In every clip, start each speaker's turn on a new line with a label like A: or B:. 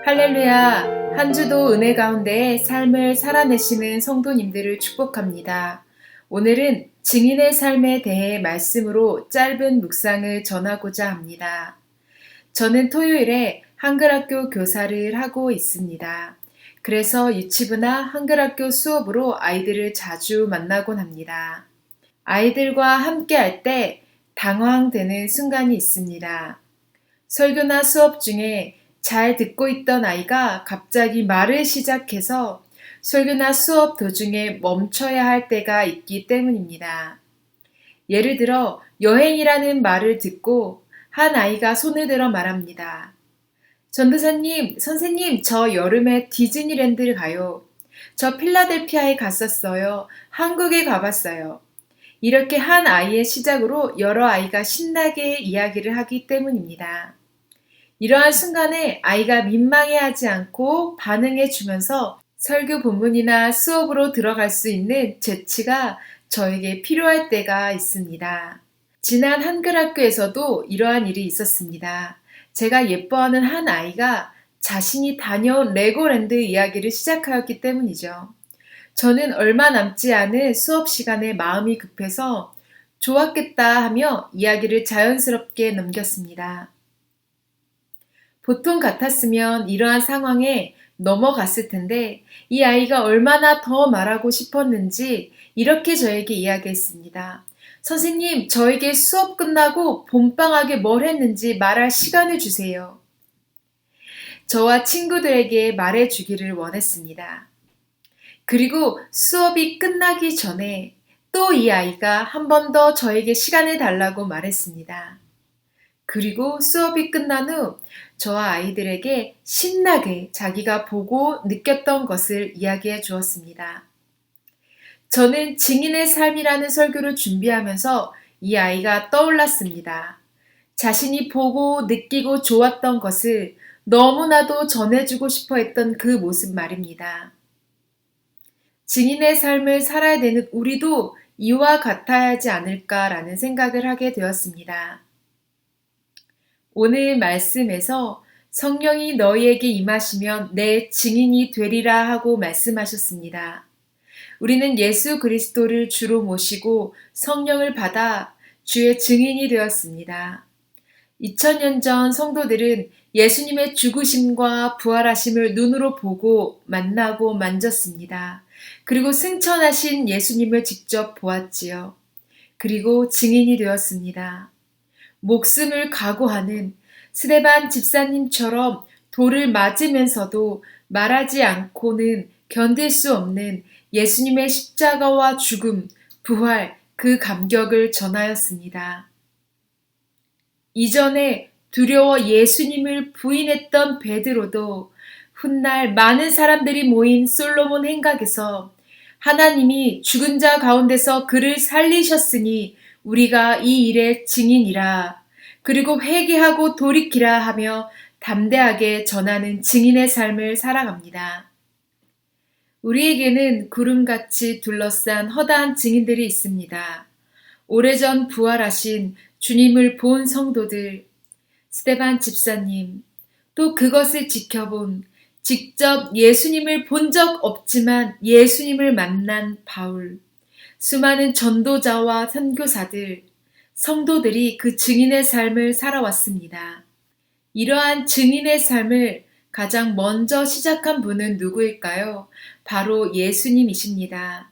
A: 할렐루야! 한 주도 은혜 가운데 삶을 살아내시는 성도님들을 축복합니다. 오늘은 증인의 삶에 대해 말씀으로 짧은 묵상을 전하고자 합니다. 저는 토요일에 한글학교 교사를 하고 있습니다. 그래서 유치부나 한글학교 수업으로 아이들을 자주 만나곤 합니다. 아이들과 함께 할 때 당황되는 순간이 있습니다. 설교나 수업 중에 잘 듣고 있던 아이가 갑자기 말을 시작해서 설교나 수업 도중에 멈춰야 할 때가 있기 때문입니다. 예를 들어 여행이라는 말을 듣고 한 아이가 손을 들어 말합니다. 전도사님, 선생님, 저 여름에 디즈니랜드를 가요. 저 필라델피아에 갔었어요. 한국에 가봤어요. 이렇게 한 아이의 시작으로 여러 아이가 신나게 이야기를 하기 때문입니다. 이러한 순간에 아이가 민망해하지 않고 반응해 주면서 설교 본문이나 수업으로 들어갈 수 있는 재치가 저에게 필요할 때가 있습니다. 지난 한글학교에서도 이러한 일이 있었습니다. 제가 예뻐하는 한 아이가 자신이 다녀온 레고랜드 이야기를 시작하였기 때문이죠. 저는 얼마 남지 않은 수업 시간에 마음이 급해서 좋았겠다 하며 이야기를 자연스럽게 넘겼습니다. 보통 같았으면 이러한 상황에 넘어갔을 텐데 이 아이가 얼마나 더 말하고 싶었는지 이렇게 저에게 이야기했습니다. 선생님, 저에게 수업 끝나고 봄방학에 뭘 했는지 말할 시간을 주세요. 저와 친구들에게 말해주기를 원했습니다. 그리고 수업이 끝나기 전에 또 이 아이가 한 번 더 저에게 시간을 달라고 말했습니다. 그리고 수업이 끝난 후 저와 아이들에게 신나게 자기가 보고 느꼈던 것을 이야기해 주었습니다. 저는 증인의 삶이라는 설교를 준비하면서 이 아이가 떠올랐습니다. 자신이 보고 느끼고 좋았던 것을 너무나도 전해주고 싶어 했던 그 모습 말입니다. 증인의 삶을 살아야 되는 우리도 이와 같아야 하지 않을까라는 생각을 하게 되었습니다. 오늘 말씀에서 성령이 너희에게 임하시면 내 증인이 되리라 하고 말씀하셨습니다. 우리는 예수 그리스도를 주로 모시고 성령을 받아 주의 증인이 되었습니다. 2000년 전 성도들은 예수님의 죽으심과 부활하심을 눈으로 보고 만나고 만졌습니다. 그리고 승천하신 예수님을 직접 보았지요. 그리고 증인이 되었습니다. 목숨을 각오하는 스데반 집사님처럼 돌을 맞으면서도 말하지 않고는 견딜 수 없는 예수님의 십자가와 죽음, 부활, 그 감격을 전하였습니다. 이전에 두려워 예수님을 부인했던 베드로도 훗날 많은 사람들이 모인 솔로몬 행각에서 하나님이 죽은 자 가운데서 그를 살리셨으니 우리가 이 일의 증인이라. 그리고 회개하고 돌이키라 하며 담대하게 전하는 증인의 삶을 살아갑니다. 우리에게는 구름같이 둘러싼 허다한 증인들이 있습니다. 오래전 부활하신 주님을 본 성도들, 스데반 집사님, 또 그것을 지켜본 직접 예수님을 본 적 없지만 예수님을 만난 바울, 수많은 전도자와 선교사들, 성도들이 그 증인의 삶을 살아왔습니다. 이러한 증인의 삶을 가장 먼저 시작한 분은 누구일까요? 바로 예수님이십니다.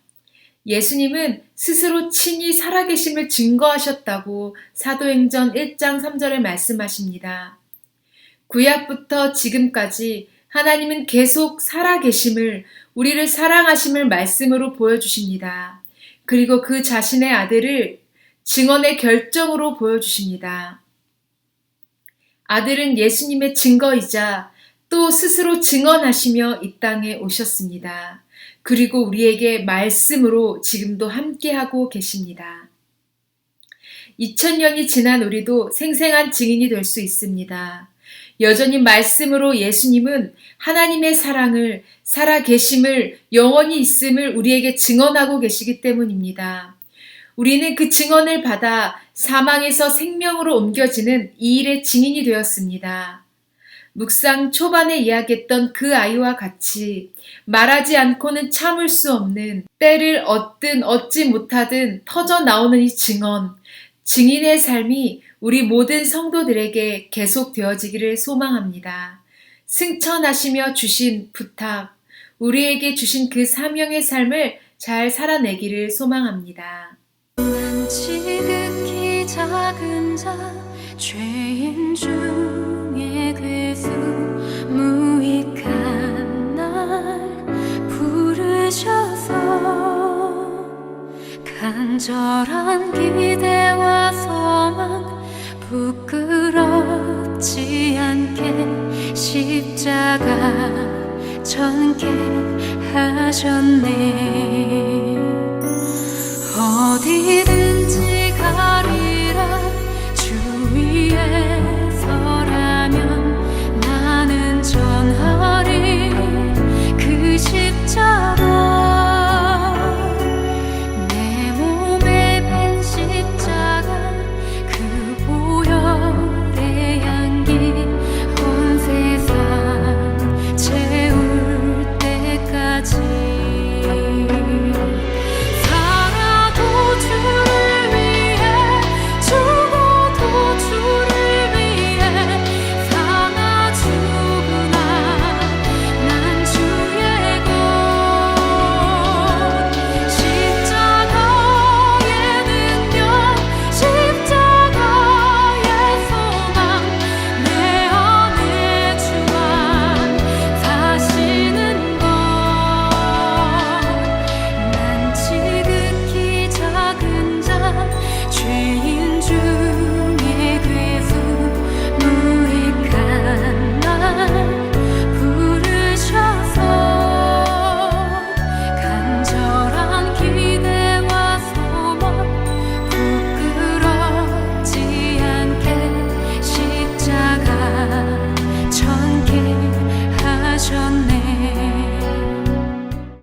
A: 예수님은 스스로 친히 살아계심을 증거하셨다고 사도행전 1장 3절에 말씀하십니다. 구약부터 지금까지 하나님은 계속 살아계심을, 우리를 사랑하심을 말씀으로 보여주십니다. 그리고 그 자신의 아들을 증언의 결정으로 보여주십니다. 아들은 예수님의 증거이자 또 스스로 증언하시며 이 땅에 오셨습니다. 그리고 우리에게 말씀으로 지금도 함께하고 계십니다. 2000년이 지난 우리도 생생한 증인이 될 수 있습니다. 여전히 말씀으로 예수님은 하나님의 사랑을, 살아계심을, 영원히 있음을 우리에게 증언하고 계시기 때문입니다. 우리는 그 증언을 받아 사망에서 생명으로 옮겨지는 이 일의 증인이 되었습니다. 묵상 초반에 이야기했던 그 아이와 같이 말하지 않고는 참을 수 없는, 때를 얻든 얻지 못하든 터져 나오는 이 증언, 증인의 삶이 우리 모든 성도들에게 계속되어지기를 소망합니다. 승천하시며 주신 부탁, 우리에게 주신 그 사명의 삶을 잘 살아내기를 소망합니다.
B: 지극히 작은 자 죄인 중에 괴수 무익한 날 부르셔서 간절한 기대와 소망 부끄럽지 않게 십자가 전개하셨네. 어디든